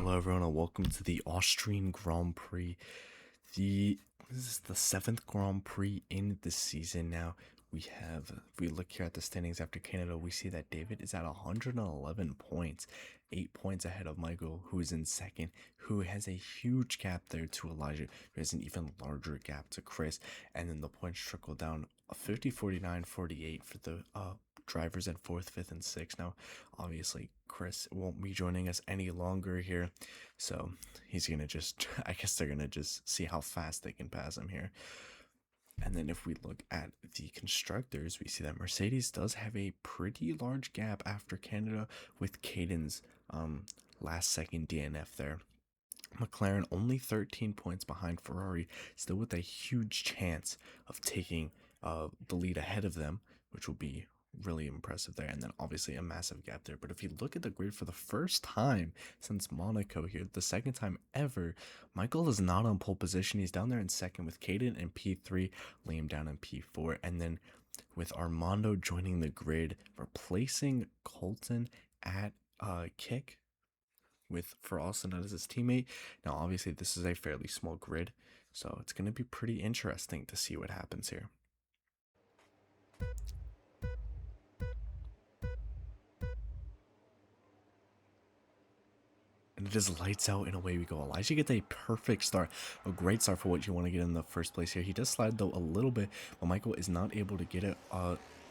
Hello everyone and welcome to the Austrian Grand Prix. This is the 7th Grand Prix in the season now. If we look here at the standings after Canada, we see that David is at 111 points, 8 points ahead of Michael, who is in second, who has a huge gap there to Elijah, who has an even larger gap to Chris, and then the points trickle down 50, 49, 48 for the drivers at 4th, 5th, and 6th. Now, obviously, Chris won't be joining us any longer here, so he's gonna just, I guess they're gonna just see how fast they can pass him here. And then if we look at the constructors, we see that Mercedes does have a pretty large gap after Canada with Caden's last second DNF there. McLaren only 13 points behind Ferrari, still with a huge chance of taking the lead ahead of them, which will be really impressive there. And then obviously a massive gap there. But if you look at the grid for the first time since Monaco here, the second time ever, Michael is not on pole position. He's down there in second with Caden in P3, Liam down in P4, and then with Armando joining the grid, replacing Colton at kick for Austin as his teammate. Now obviously this is a fairly small grid, so it's going to be pretty interesting to see what happens here. And it just lights out and away we go. Elijah gets a perfect start, a great start for what you want to get in the first place here. He does slide though a little bit, but Michael is not able to get it.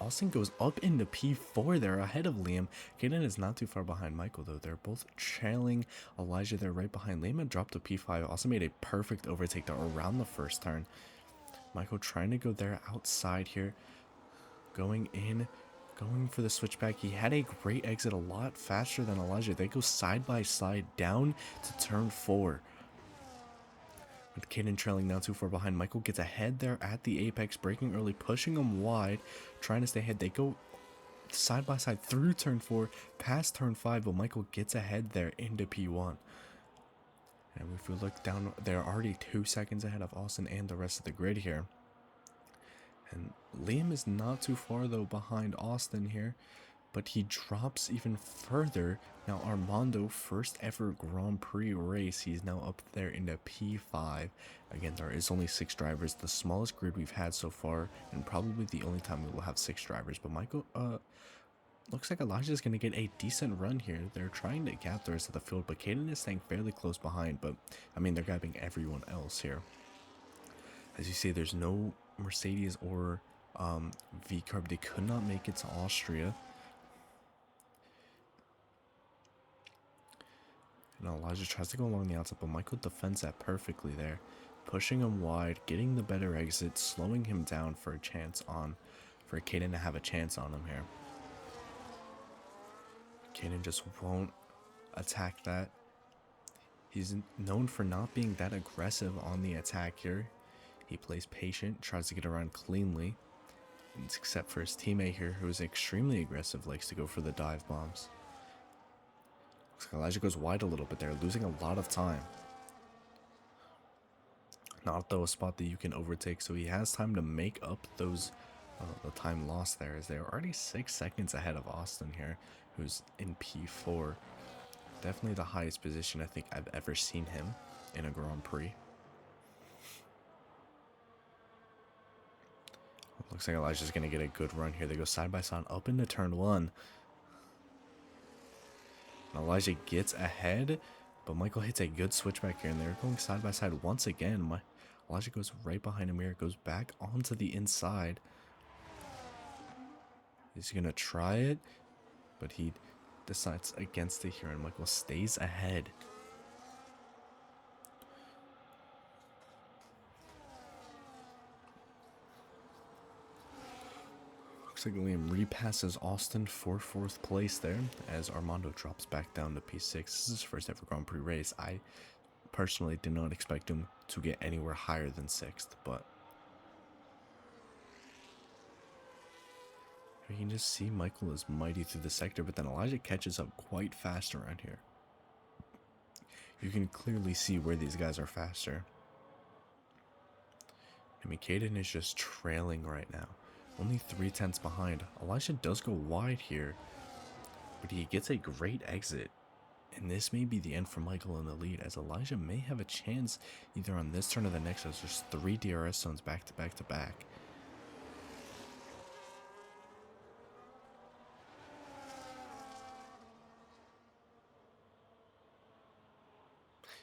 Austin goes up into P4 there ahead of Liam. Caden is not too far behind Michael though. They're both trailing Elijah there right behind. Liam had dropped to P5. Austin made a perfect overtake there around the first turn. Michael trying to go there outside here. Going for the switchback. He had a great exit, a lot faster than Elijah. They go side by side down to turn 4. With Caden trailing now too far behind, Michael gets ahead there at the apex, braking early, pushing him wide, trying to stay ahead. They go side by side through turn 4, past turn 5, but Michael gets ahead there into P1. And if we look down, they're already 2 seconds ahead of Austin and the rest of the grid here. And Liam is not too far though behind Austin here, but he drops even further. Now Armando, first ever Grand Prix race, he's now up there into P5. Again, there is only 6 drivers, the smallest grid we've had so far, and probably the only time we will have 6 drivers. But Michael, looks like Elijah's going to get a decent run here. They're trying to gap the rest of the field, but Caden is staying fairly close behind. But, I mean, they're gapping everyone else here. As you see, there's no Mercedes or V-Carb. They could not make it to Austria. And Elijah tries to go along the outside, but Michael defends that perfectly there. Pushing him wide, getting the better exit, slowing him down for Caden to have a chance on him here. Caden just won't attack that. He's known for not being that aggressive on the attack here. He plays patient, tries to get around cleanly, except for his teammate here, who is extremely aggressive, likes to go for the dive bombs. Looks like Elijah goes wide a little bit there, losing a lot of time. Not though a spot that you can overtake, so he has time to make up those the time lost there, as they're already 6 seconds ahead of Austin here, who's in P4. Definitely the highest position I think I've ever seen him in a Grand Prix. Looks like Elijah's going to get a good run here. They go side by side up into turn 1. And Elijah gets ahead, but Michael hits a good switchback here, and they're going side by side once again. Elijah goes right behind him here, goes back onto the inside. He's going to try it, but he decides against it here, and Michael stays ahead. Looks like Liam repasses Austin for 4th place there, as Armando drops back down to P6. This is his first ever Grand Prix race. I personally did not expect him to get anywhere higher than 6th, but you can just see Michael is mighty through the sector, but then Elijah catches up quite fast around here. You can clearly see where these guys are faster. I mean, Caden is just trailing right now. Only 3/10 behind. Elijah does go wide here, but he gets a great exit And this may be the end for Michael in the lead, as Elijah may have a chance either on this turn or the next, as there's 3 DRS zones back to back to back.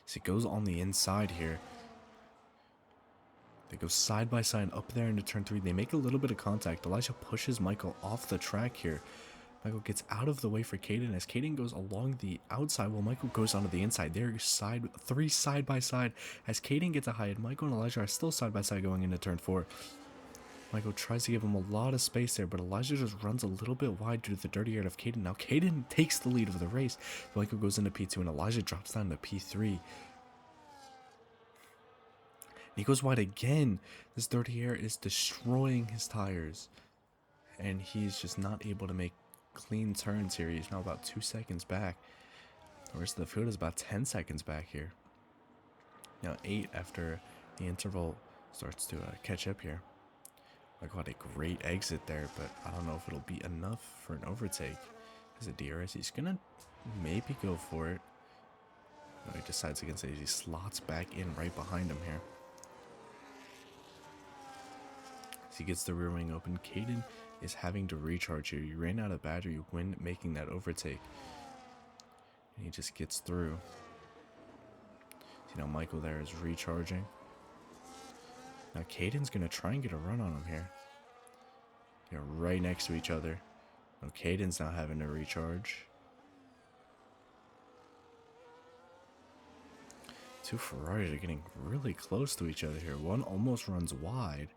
So it goes on the inside here. They go side by side up there into turn 3. They make a little bit of contact. Elijah pushes Michael off the track here. Michael gets out of the way for Caden as Caden goes along the outside while Michael goes onto the inside. They're 3 side by side as Caden gets a high. Michael and Elijah are still side by side going into turn 4. Michael tries to give him a lot of space there, but Elijah just runs a little bit wide due to the dirty air of Caden. Now Caden takes the lead of the race. Michael goes into P2 and Elijah drops down to P3. He goes wide again. This dirty air is destroying his tires. And he's just not able to make clean turns here. He's now about 2 seconds back. The rest of the field is about 10 seconds back here. Now 8 after the interval starts to catch up here. Michael had a great exit there, but I don't know if it'll be enough for an overtake. As a DRS, he's going to maybe go for it. No, he decides against it. He slots back in right behind him here. As he gets the rear wing open, Caden is having to recharge here. You ran out of battery when making that overtake. And he just gets through. See, now Michael there is recharging. Now Caden's going to try and get a run on him here. They're right next to each other. Now Caden's now having to recharge. 2 Ferraris are getting really close to each other here. One almost runs wide.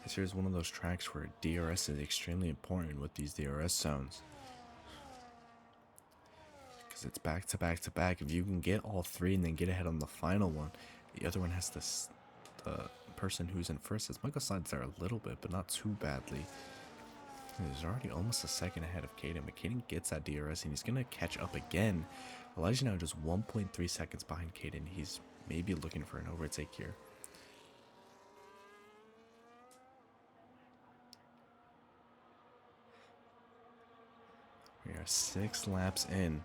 This here is one of those tracks where DRS is extremely important with these DRS zones. Because it's back to back to back. If you can get all 3 and then get ahead on the final one, the other one has to, the person who's in first, as Michael slides there a little bit, but not too badly. He's already almost a second ahead of Caden, but Caden gets that DRS and he's going to catch up again. Elijah now just 1.3 seconds behind Caden. He's maybe looking for an overtake here. We are 6 laps in,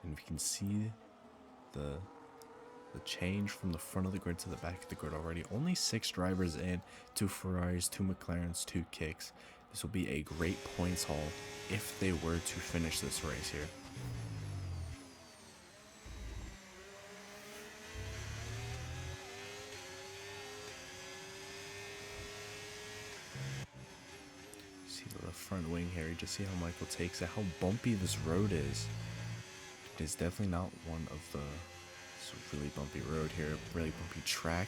and we can see the change from the front of the grid to the back of the grid already. Only 6 drivers in, 2 Ferraris, 2 McLarens, 2 Kicks. This will be a great points haul if they were to finish this race here. Front wing here, you just see how Michael takes it, how bumpy this road is. It is definitely not one of the, it's a really bumpy road here, really bumpy track.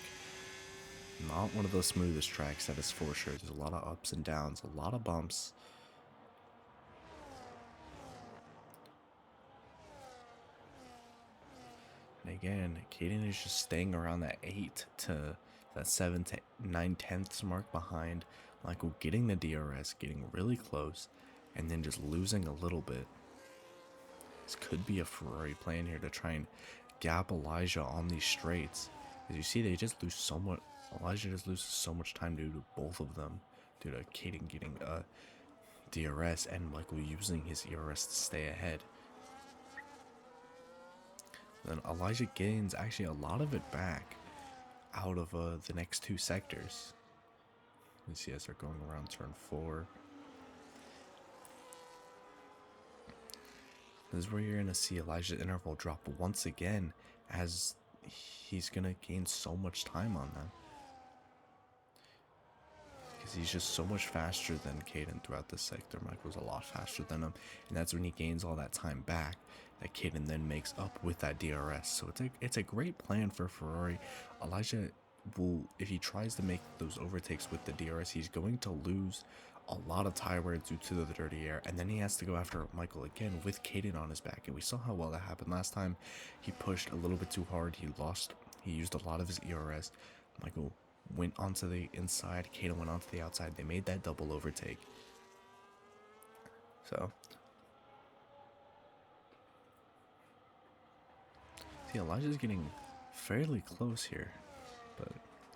Not one of the smoothest tracks, that is for sure. There's a lot of ups and downs, a lot of bumps. And again, Caden is just staying around that 8 to that 7 to 9/10ths mark behind Michael, getting the DRS, getting really close, and then just losing a little bit. This could be a Ferrari plan here to try and gap Elijah on these straights. As you see, they just lose so much. Elijah just loses so much time due to both of them, due to Caden getting DRS and Michael using his ERS to stay ahead. Then Elijah gains actually a lot of it back out of the next 2 sectors. You see as they're going around turn 4. This is where you're going to see Elijah's interval drop once again, as he's going to gain so much time on them. Because he's just so much faster than Caden throughout this sector. Michael's a lot faster than him, and that's when he gains all that time back that Caden then makes up with that DRS. So it's a great plan for Ferrari. Elijah will, if he tries to make those overtakes with the DRS, he's going to lose a lot of tire wear due to the dirty air, and then he has to go after Michael again with Caden on his back. And we saw how well that happened last time. He pushed a little bit too hard, he used a lot of his ERS. Michael went onto the inside, Caden went onto the outside. They made that double overtake. So see, Elijah's getting fairly close here, but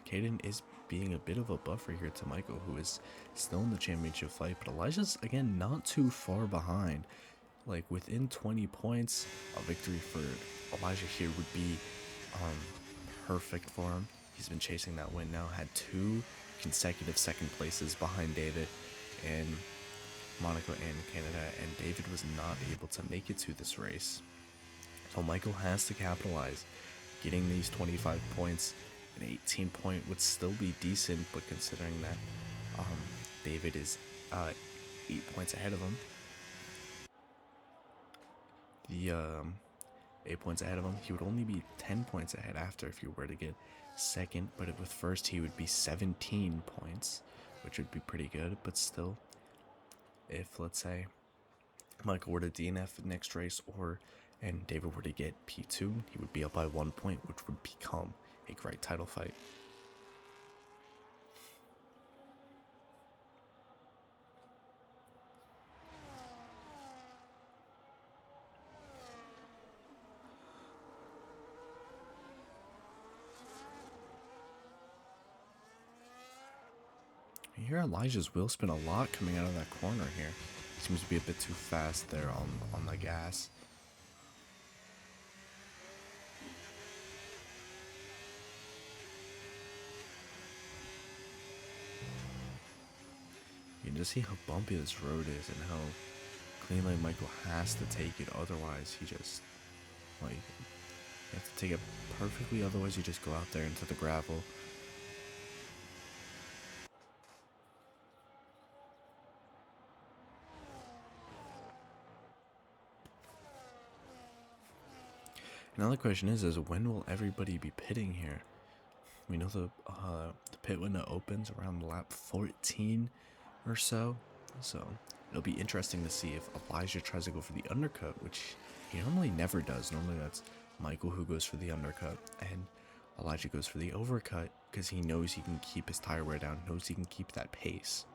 Caden is being a bit of a buffer here to Michael, who is still in the championship fight, but Elijah's, again, not too far behind. Like, within 20 points, a victory for Elijah here would be perfect for him. He's been chasing that win now, had 2 consecutive second places behind David and Monaco and Canada, and David was not able to make it to this race. So Michael has to capitalize. Getting these 25 points, an 18 point would still be decent, but considering that David is 8 points ahead of him, the 8 points ahead of him, he would only be 10 points ahead after if you were to get second, but with first he would be 17 points, which would be pretty good. But still, if let's say Michael were to DNF next race and David were to get P2, he would be up by 1 point, which would become a great title fight. Here Elijah's wheel spin a lot coming out of that corner here. Seems to be a bit too fast there on the gas. You can just see how bumpy this road is and how cleanly Michael has to take it, otherwise he just, like, you have to take it perfectly, otherwise you just go out there into the gravel. Now the question is when will everybody be pitting here? We know the pit window opens around lap 14 or so it'll be interesting to see if Elijah tries to go for the undercut, which he normally never does. Normally that's Michael who goes for the undercut, and Elijah goes for the overcut because he knows he can keep his tire wear down, knows he can keep that pace.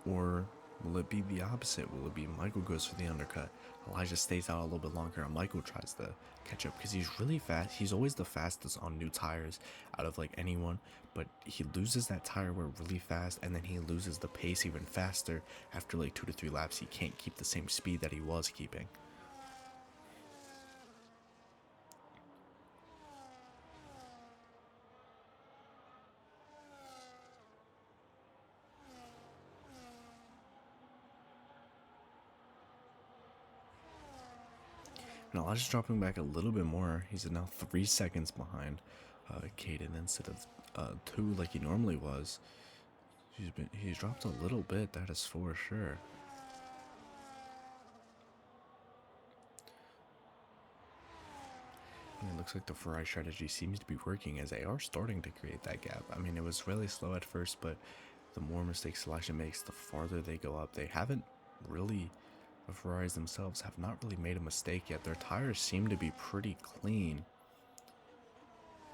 Or will it be the opposite? Will it be Michael goes for the undercut, Elijah stays out a little bit longer, and Michael tries to catch up because he's really fast. He's always the fastest on new tires out of like anyone, but he loses that tire wear really fast, and then he loses the pace even faster after like 2 to 3 laps. He can't keep the same speed that he was keeping. And Elijah's dropping back a little bit more. He's now 3 seconds behind Caden instead of 2 like he normally was. He's dropped a little bit, that is for sure. And it looks like the Ferrari strategy seems to be working, as they are starting to create that gap. I mean, it was really slow at first, but the more mistakes Elijah makes, the farther they go up. They haven't really, the Ferraris themselves have not really made a mistake yet. Their tires seem to be pretty clean.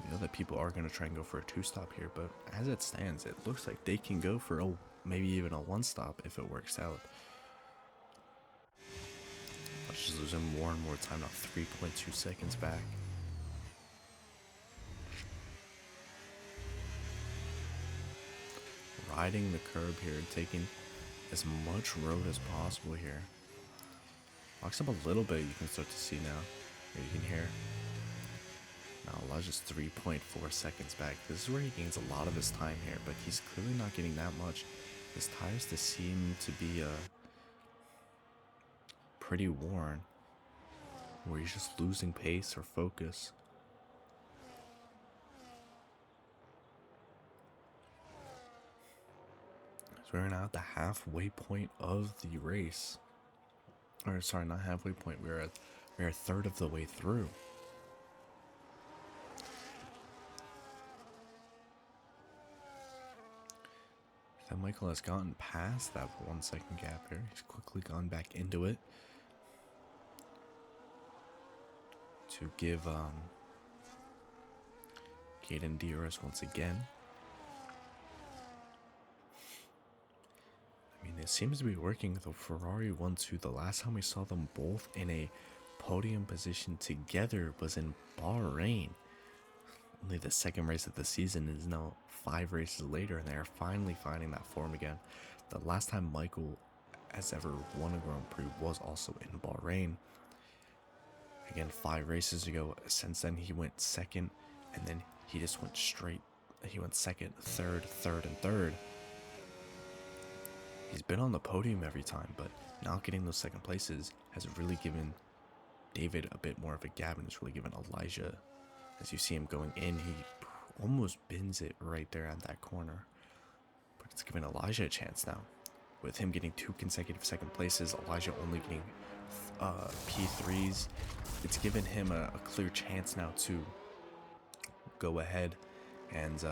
We know that people are going to try and go for a 2-stop here, but as it stands, it looks like they can go for maybe even a 1-stop if it works out. Let's just losing more and more time now, 3.2 seconds back. Riding the curb here, taking as much road as possible here. Locks up a little bit, you can start to see now. Here you can hear. Now Elijah's 3.4 seconds back. This is where he gains a lot of his time here, but he's clearly not getting that much. His tires seem to be pretty worn, where he's just losing pace or focus. So we're now at the halfway point of the race. Or sorry, not halfway point. We're a third of the way through. That Michael has gotten past that 1 second gap here. He's quickly gone back into it to give Caden DRS once again. I mean, it seems to be working. The Ferrari 1-2, the last time we saw them both in a podium position together was in Bahrain. Only the second race of the season is now 5 races later, and they are finally finding that form again. The last time Michael has ever won a Grand Prix was also in Bahrain. Again, 5 races ago. Since then, he went second, and then he just went straight. He went second, third, and third. He's been on the podium every time, but not getting those second places has really given David a bit more of a gap, and it's really given Elijah, as you see him going in, he almost bins it right there at that corner. But it's given Elijah a chance now. With him getting 2 consecutive second places, Elijah only getting P3s, it's given him a clear chance now to go ahead and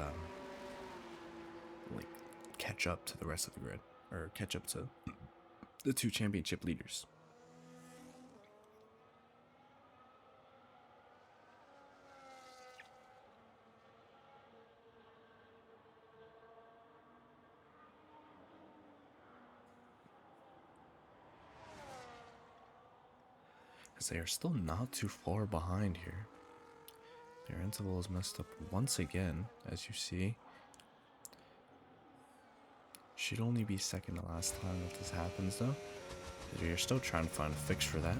like catch up to the rest of the grid, or catch up to the 2 championship leaders. As they are still not too far behind here. Their interval is messed up once again, as you see. Should only be second to last time that this happens, though. We are still trying to find a fix for that.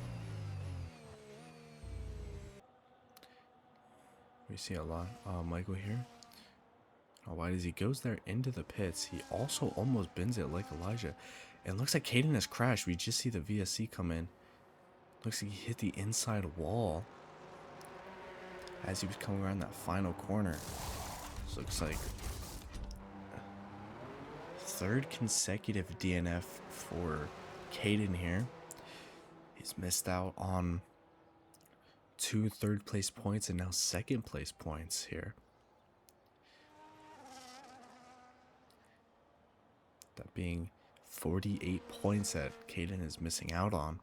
We see a lot. Michael here. Why does he goes there into the pits? He also almost bends it like Elijah. And looks like Caden has crashed. We just see the VSC come in. Looks like he hit the inside wall as he was coming around that final corner. This looks like 3rd consecutive DNF for Caden here. He's missed out on 2 third place points and now 2nd place points here. That being 48 points that Caden is missing out on,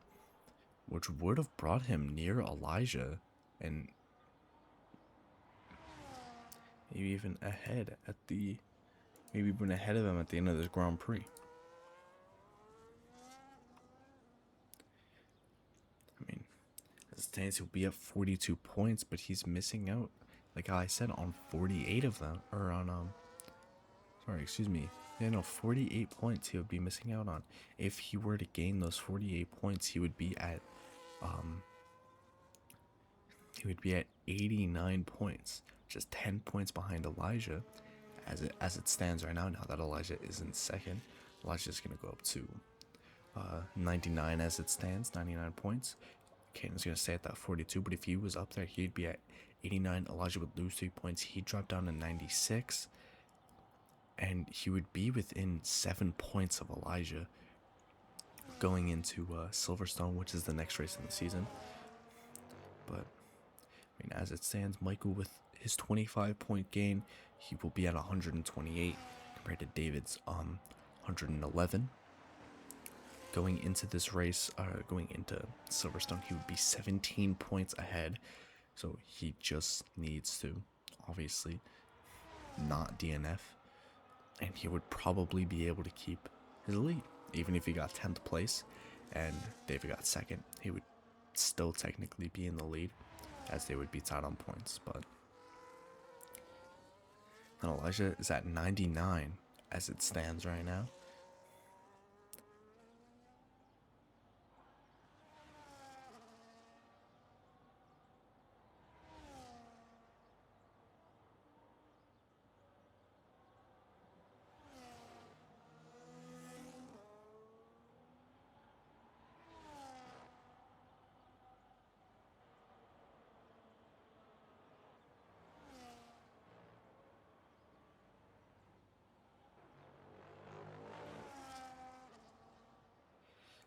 which would have brought him near Elijah and maybe even ahead at the, maybe even ahead of him at the end of this Grand Prix. I mean, as it stands, he'll be at 42 points, but he's missing out, like I said, on 48 of them, or on, sorry, excuse me. Yeah, no, 48 points he would be missing out on. If he were to gain those 48 points, he would be at 89 points, just 10 points behind Elijah, as it stands right now. Now that Elijah is in second, Elijah's gonna go up to 99 as it stands, 99 points. Caden's gonna stay at that 42, but if he was up there, he'd be at 89. Elijah would lose 3 points. He'd drop down to 96, and he would be within 7 points of Elijah going into Silverstone, which is the next race in the season. But I mean, as it stands, Michael with his 25-point gain, he will be at 128 compared to David's 111. Going into this race, going into Silverstone, he would be 17 points ahead. So he just needs to, obviously, not DNF. And he would probably be able to keep his lead. Even if he got 10th place and David got 2nd, he would still technically be in the lead, as they would be tied on points. But and Elijah is at 99 as it stands right now.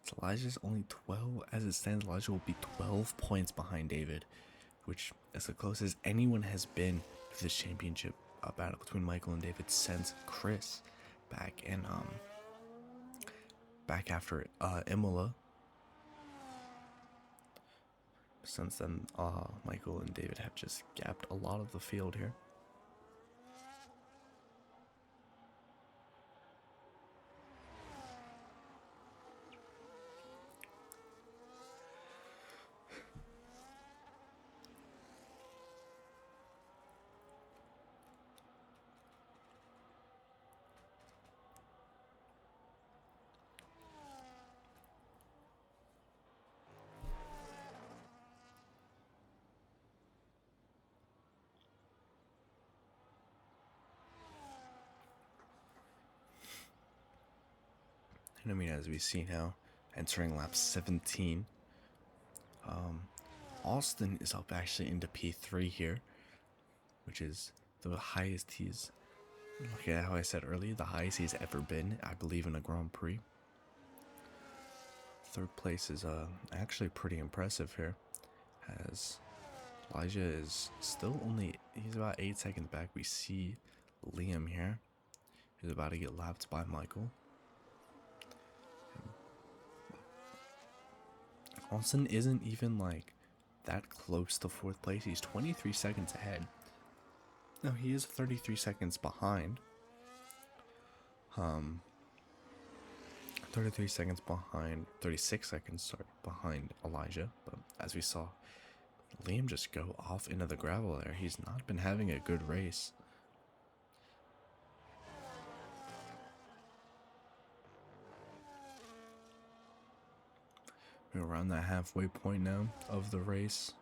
So Elijah's only 12 as it stands. Elijah will be 12 points behind David, which is the closest anyone has been to this championship battle between Michael and David since Chris back in back after Imola. Since then, Michael and David have just gapped a lot of the field here. And I mean, as we see now, entering lap 17, Austin is up actually into P3 here, which is the highest he's, look at how I said earlier, the highest he's ever been, I believe, in a Grand Prix. Third place is actually pretty impressive here, as Elijah is still only, he's about 8 seconds back. We see Liam here, who's about to get lapped by Michael. Austin isn't even like that close to 4th place. He's 23 seconds ahead. Now he is 33 seconds behind. 36 seconds behind Elijah. But as we saw Liam just go off into the gravel there, he's not been having a good race. We're around that halfway point now of the race.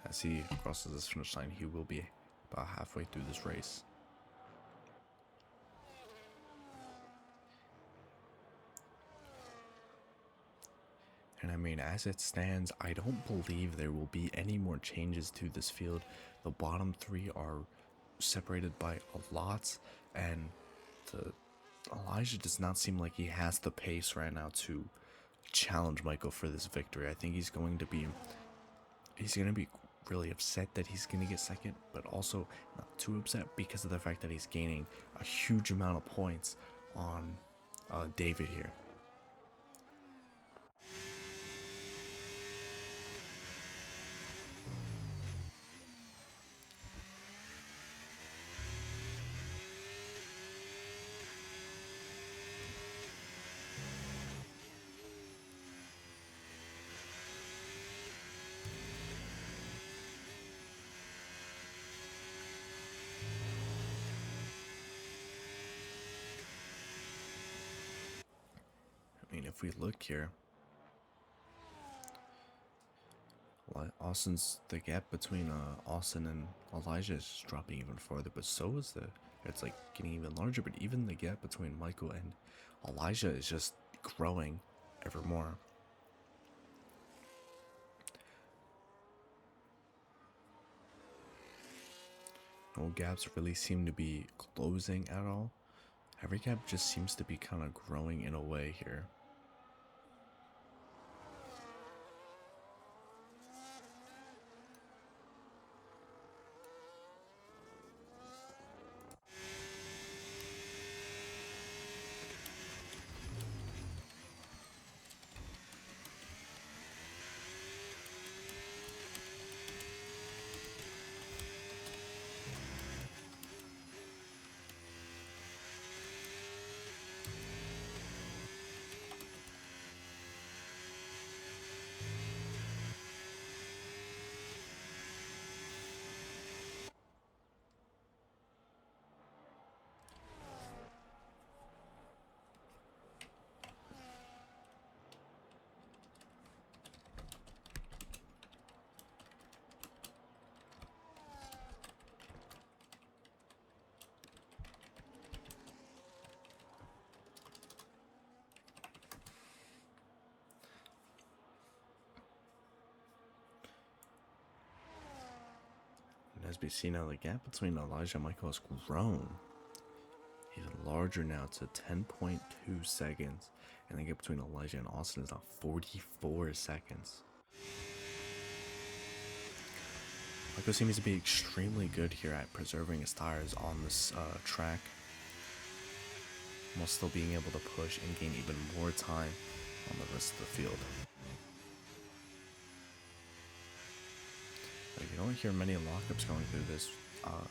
As he crosses this finish line, he will be about halfway through this race. And I mean, as it stands, I don't believe there will be any more changes to this field. The bottom 3 are separated by a lot, and Elijah does not seem like he has the pace right now to challenge Michael for this victory. I think he's going to be really upset that he's going to get second, but also not too upset because of the fact that he's gaining a huge amount of points on David here. I mean, if we look here, the gap between Austin and Elijah is dropping even farther, but so is it's like getting even larger. But even the gap between Michael and Elijah is just growing ever more. No gaps really seem to be closing at all. Every gap just seems to be kind of growing in a way here. As we see now, the gap between Elijah and Michael has grown even larger now to 10.2 seconds, and the gap between Elijah and Austin is now 44 seconds. Michael seems to be extremely good here at preserving his tires on this track, while still being able to push and gain even more time on the rest of the field. You don't hear many lockups going through this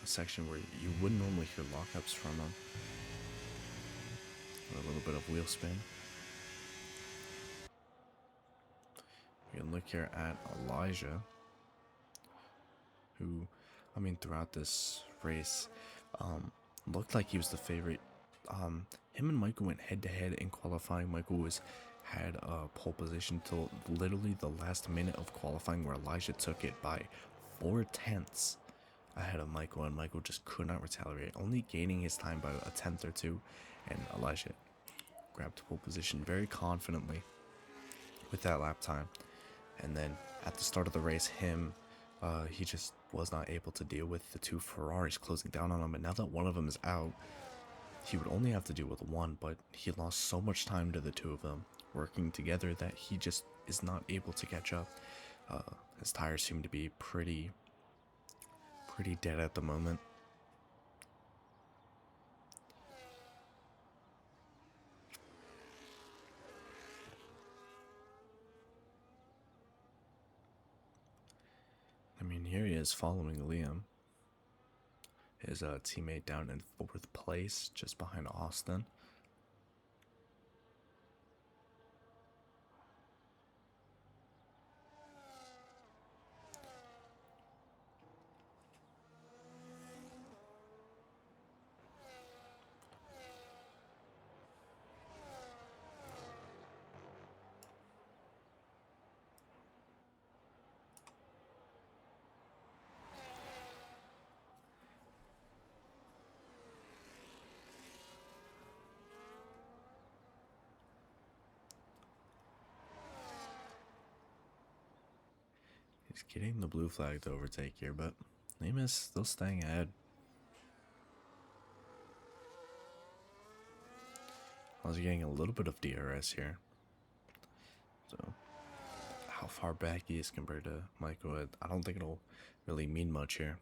section where you wouldn't normally hear lockups from them. A little bit of wheel spin. We can look here at Elijah, who, I mean, throughout this race, looked like he was the favorite. Him and Michael went head to head in qualifying. Michael had a pole position till literally the last minute of qualifying, where Elijah took it by 4/10 ahead of Michael, and Michael just could not retaliate, only gaining his time by a tenth or two, and Elijah grabbed pole position very confidently with that lap time. And then at the start of the race, he just was not able to deal with the two Ferraris closing down on him. And now that one of them is out, he would only have to deal with one, but he lost so much time to the two of them working together that he just is not able to catch up. His tires seem to be pretty dead at the moment. I mean, here he is following Liam. His teammate down in 4th place, just behind Austin. He's getting the blue flag to overtake here, but Liam is still staying ahead. Also getting a little bit of DRS here. So, how far back he is compared to Michael, I don't think it'll really mean much here.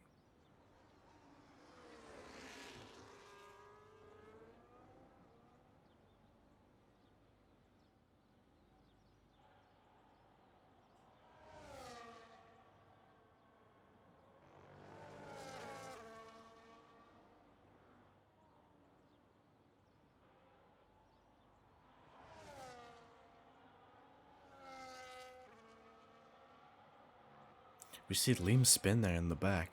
We see Liam spin there in the back.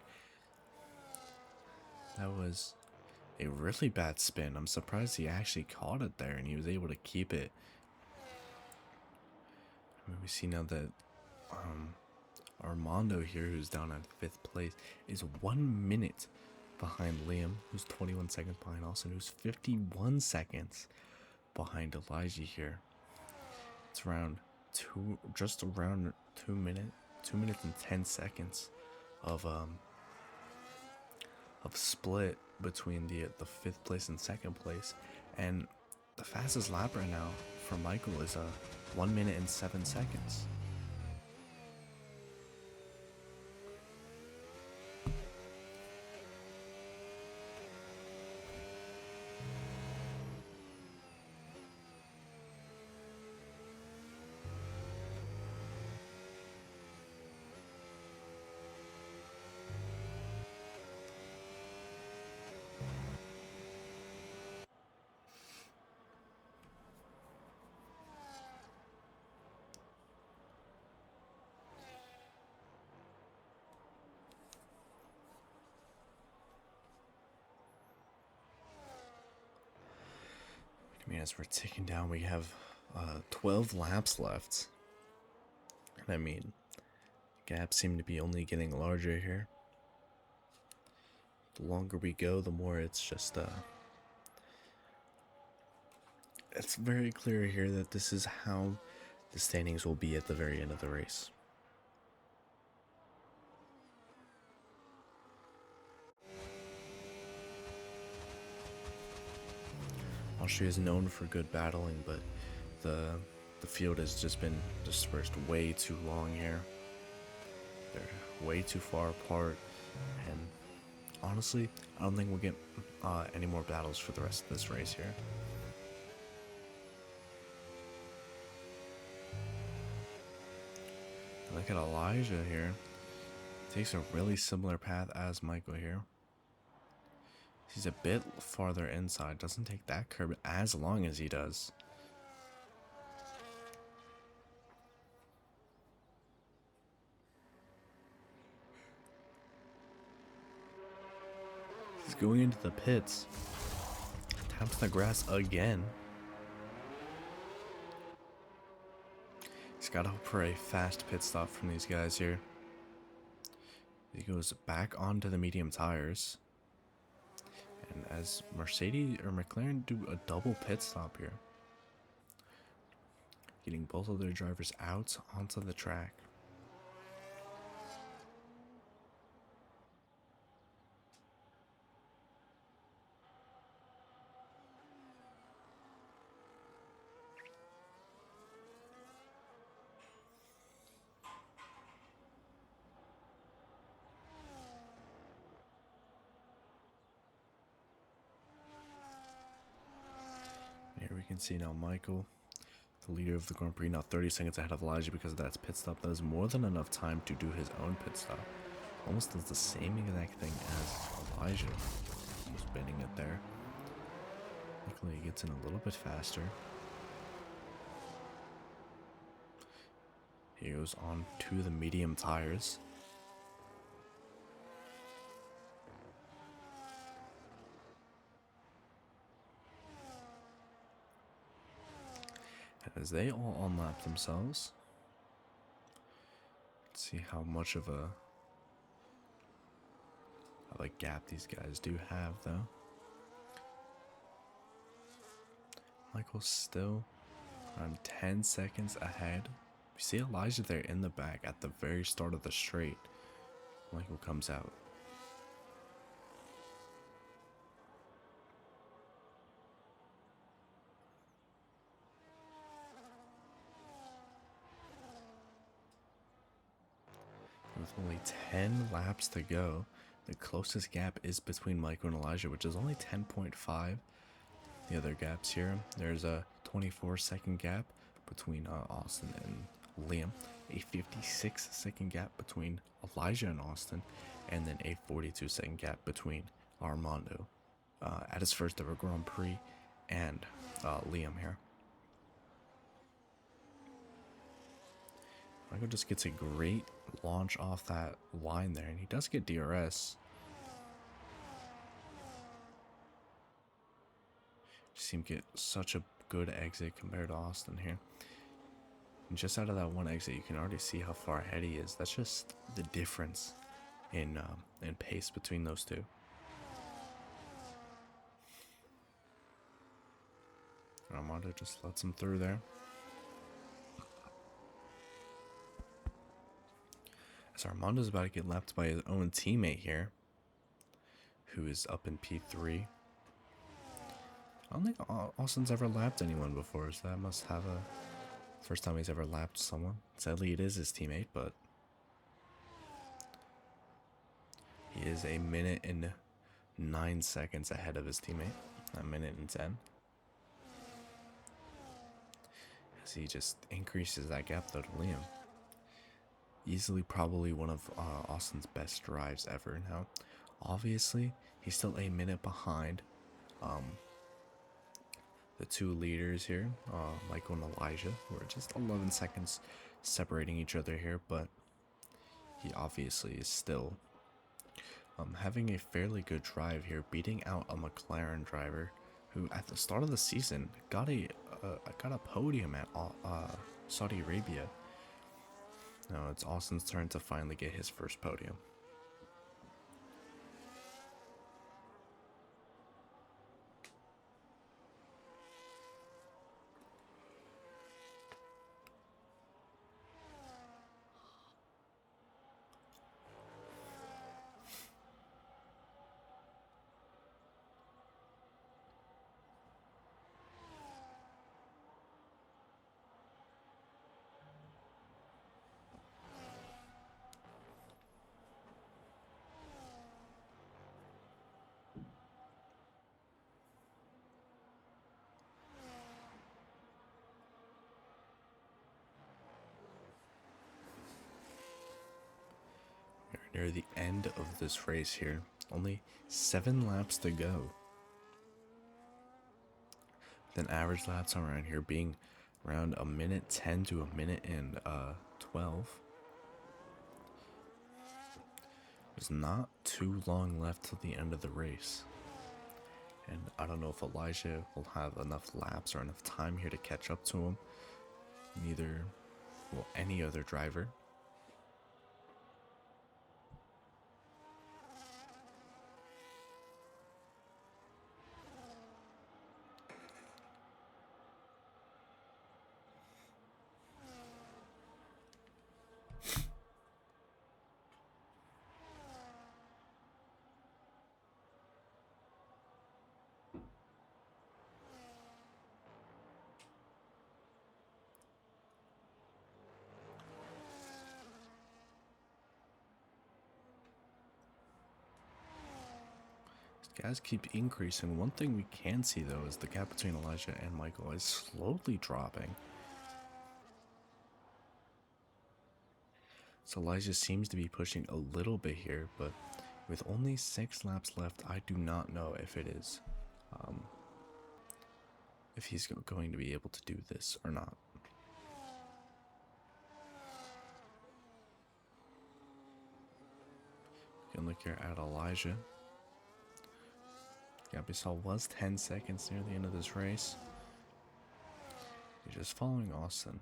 That was a really bad spin. I'm surprised he actually caught it there and he was able to keep it. I mean, we see now that Armando here, who's down at 5th place, is 1 minute behind Liam, who's 21 seconds behind Austin, who's 51 seconds behind Elijah here. It's just around 2 minutes. 2 minutes and 10 seconds of split between the 5th place and 2nd place, and the fastest lap right now for Michael is 1 minute and 7 seconds. I mean, as we're ticking down, we have 12 laps left. And I mean, gaps seem to be only getting larger here. The longer we go, the more it's just, it's very clear here that this is how the standings will be at the very end of the race. Austria is known for good battling, but the field has just been dispersed way too long here. They're way too far apart, and honestly, I don't think we'll get any more battles for the rest of this race here. Look at Elijah here. Takes a really similar path as Michael here. He's a bit farther inside, doesn't take that curb as long as he does. He's going into the pits. Taps the grass again. He's got to hope for a fast pit stop from these guys here. He goes back onto the medium tires. And as Mercedes or McLaren do a double pit stop here. getting both of their drivers out onto the track. Here we can see now Michael, the leader of the Grand Prix, now 30 seconds ahead of Elijah because of that pit stop. That is more than enough time to do his own pit stop. Almost does the same exact thing as Elijah. He's bending it there. Luckily he gets in a little bit faster. He goes on to the medium tires. And as they all unlap themselves, let's see how much of a gap these guys do have though. Michael's still around 10 seconds ahead. You see Elijah there in the back at the very start of the straight. Michael comes out. With only 10 laps to go, the closest gap is between Michael and Elijah, which is only 10.5. The other gaps here, there's a 24-second gap between Austin and Liam, a 56-second gap between Elijah and Austin, and then a 42-second gap between Armando at his first ever Grand Prix and Liam here. Michael just gets a great launch off that line there, and he does get DRS. Just seem to get such a good exit compared to Austin here. And just out of that one exit, you can already see how far ahead he is. That's just the difference in pace between those two. Armando just lets him through there. So Armando's about to get lapped by his own teammate here, who is up in P3. I don't think Austin's ever lapped anyone before, so that must have a first time he's ever lapped someone. Sadly, it is his teammate, but he is a minute and 9 seconds ahead of his teammate. A minute and 10. As he just increases that gap though to Liam. Easily probably one of Austin's best drives ever. Now, obviously, he's still a minute behind the two leaders here, Michael and Elijah, who are just 11 seconds separating each other here, but he obviously is still having a fairly good drive here, beating out a McLaren driver who at the start of the season got a podium at Saudi Arabia. Now it's Austin's turn to finally get his first podium. We're near the end of this race here. Only 7 laps to go. Then average laps around here being around a minute 10 to a minute and 12. There's not too long left till the end of the race. And I don't know if Elijah will have enough laps or enough time here to catch up to him. Neither will any other driver. Gas keep increasing. One thing we can see though is the gap between Elijah and Michael is slowly dropping. So Elijah seems to be pushing a little bit here, but with only 6 laps left, I do not know if it is, if he's going to be able to do this or not. You can look here at Elijah. Gap we saw was 10 seconds near the end of this race. He's just following Austin,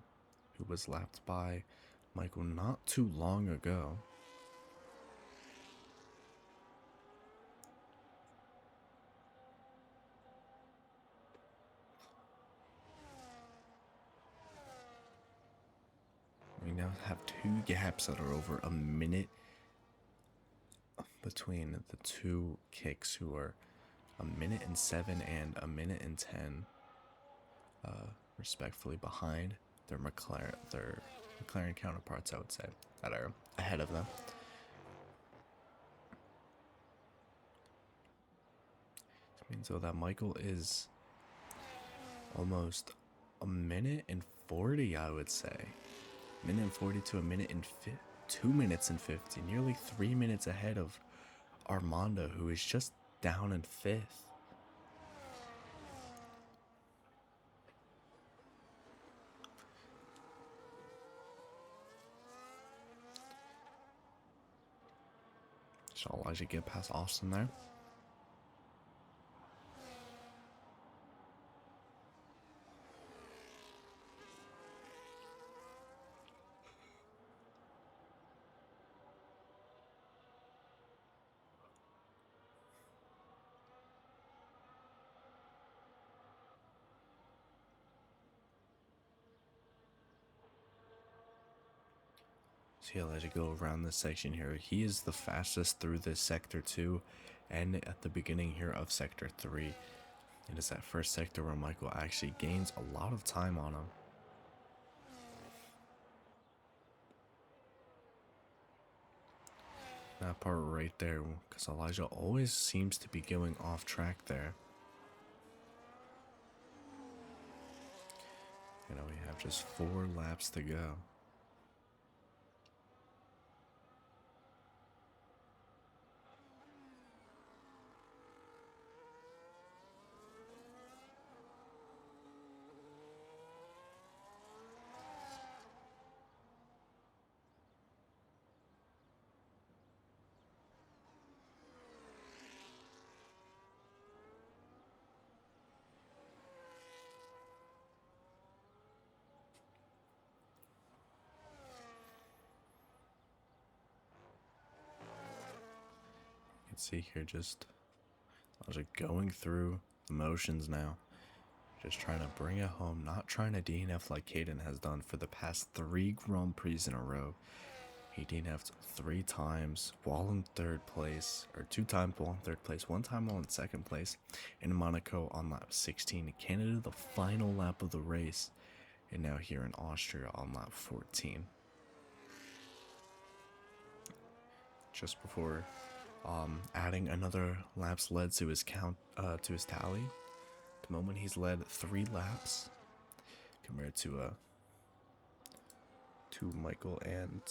who was lapped by Michael not too long ago. We now have 2 gaps that are over a minute between the 2 kicks, who are a minute and 7 and a minute and 10, respectfully behind their McLaren counterparts, I would say, that are ahead of them. This means though that Michael is almost a minute and 40, I would say. A minute and 40 to a minute and 2 minutes and 50, nearly 3 minutes ahead of Armando, who is just down in 5th. Shall Elijah get past Austin there? See Elijah go around this section here. He is the fastest through this sector 2 and at the beginning here of sector 3. It is that first sector where Michael actually gains a lot of time on him. That part right there, because Elijah always seems to be going off track there. You know, we have just 4 laps to go. See here, just going through the motions now, just trying to bring it home, not trying to DNF like Caden has done for the past 3 Grand Prix in a row. He DNF'd 3 times while in 3rd place, or 2 times while in 3rd place, 1 time while in 2nd place in Monaco on lap 16, Canada the final lap of the race, and now here in Austria on lap 14. Just before adding another laps led to his to his tally. At the moment he's led 3 laps compared to Michael and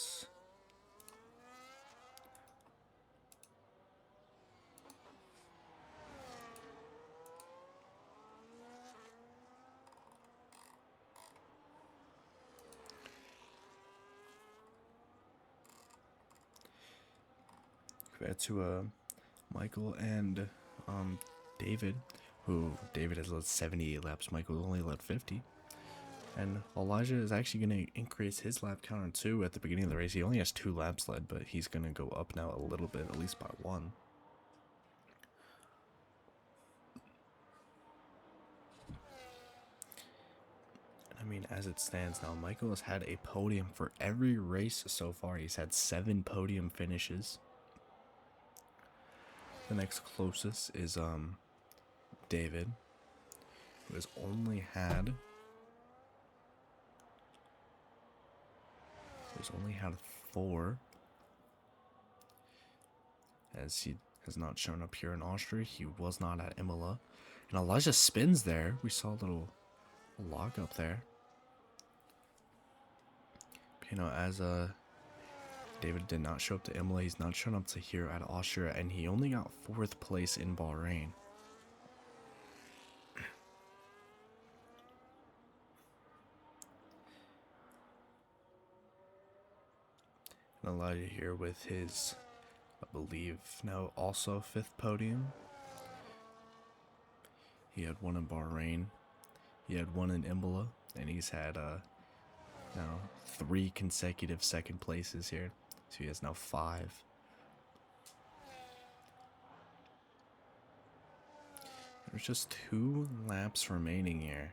Michael and David, who David has led 78 laps, Michael only led 50. And Elijah is actually going to increase his lap counter too at the beginning of the race. He only has 2 laps led, but he's going to go up now a little bit, at least by 1. I mean, as it stands now, Michael has had a podium for every race so far. He's had 7 podium finishes. The next closest is David, who has only had He's only had 4, as he has not shown up here in Austria. He was not at Imola. And Elijah spins there. We saw a little lock up there. You know, as David did not show up to Imola, he's not shown up to here at Austria, and he only got 4th place in Bahrain. And Elijah here with his, I believe, now also 5th podium. He had 1 in Bahrain, he had 1 in Imola, and he's had now 3 consecutive 2nd places here. So he has now 5. There's just 2 laps remaining here.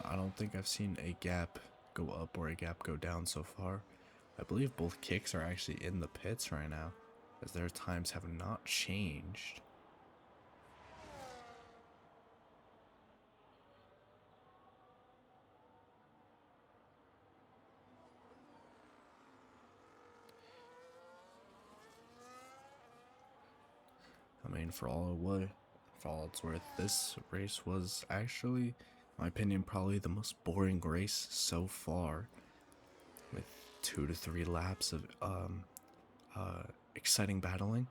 I don't think I've seen a gap go up or a gap go down so far. I believe both kicks are actually in the pits right now, as their times have not changed. I mean, for all it's worth, this race was actually, in my opinion, probably the most boring race so far, with 2 to 3 laps of exciting battling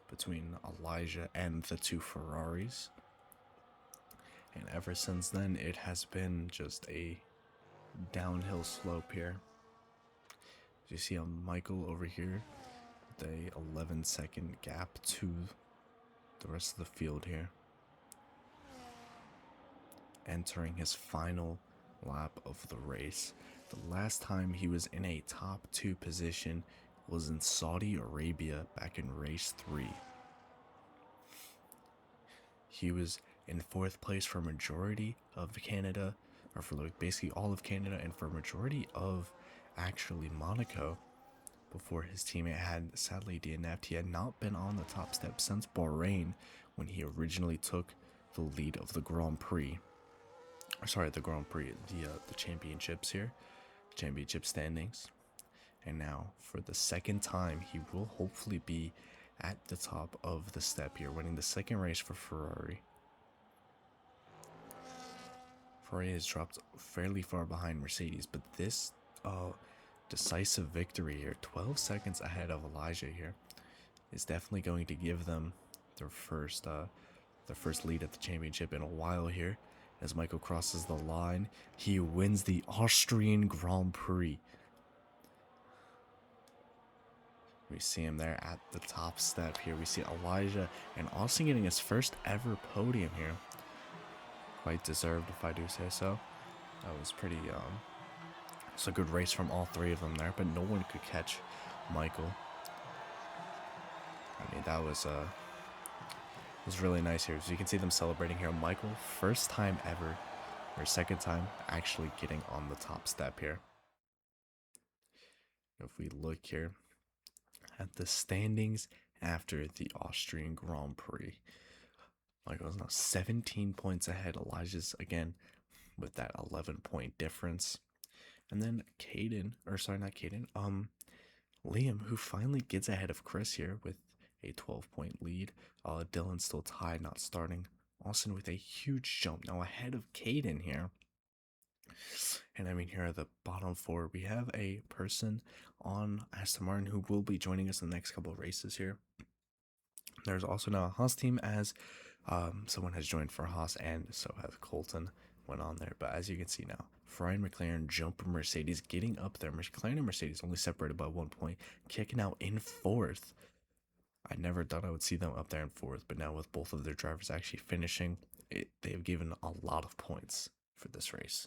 between Elijah and the 2 Ferraris. And ever since then, it has been just a downhill slope here. As you see on Michael over here, with a 11-second gap to the rest of the field here. Entering his final lap of the race. The last time he was in a top 2 position was in Saudi Arabia back in race 3. He was in 4th place for majority of Canada, or for like basically all of Canada, and for majority of actually Monaco, before his teammate had sadly DNF'd. He had not been on the top step since Bahrain, when he originally took the lead of the Grand Prix. Sorry, the Grand Prix, the championships here, championship standings. And now, for the 2nd time, he will hopefully be at the top of the step here, winning the 2nd race for Ferrari. Ferrari has dropped fairly far behind Mercedes, but this decisive victory here, 12 seconds ahead of Elijah here, is definitely going to give them their first lead at the championship in a while here. As Michael crosses the line, he wins the Austrian Grand Prix. We see him there at the top step here. We see Elijah and Austin getting his first ever podium here. Quite deserved, if I do say so. That was pretty, it's a good race from all 3 of them there, but no one could catch Michael. I mean, that was really nice here. So you can see them celebrating here. Michael, first time ever, or 2nd time, actually getting on the top step here. If we look here at the standings after the Austrian Grand Prix, Michael is now 17 points ahead. Elijah's again with that 11-point difference. And then Liam, who finally gets ahead of Chris here with a 12-point lead. Dylan's still tied, not starting. Austin with a huge jump, now ahead of Caden here. And I mean, here are the bottom 4. We have a person on Aston Martin who will be joining us in the next couple of races here. There's also now a Haas team, as someone has joined for Haas, and so has Colton went on there. But as you can see now, Ferrari and McLaren jump Mercedes, getting up there. McLaren and Mercedes only separated by 1 point. Kick now in 4th. I never thought I would see them up there in 4th, but now with both of their drivers actually finishing, they've given a lot of points for this race.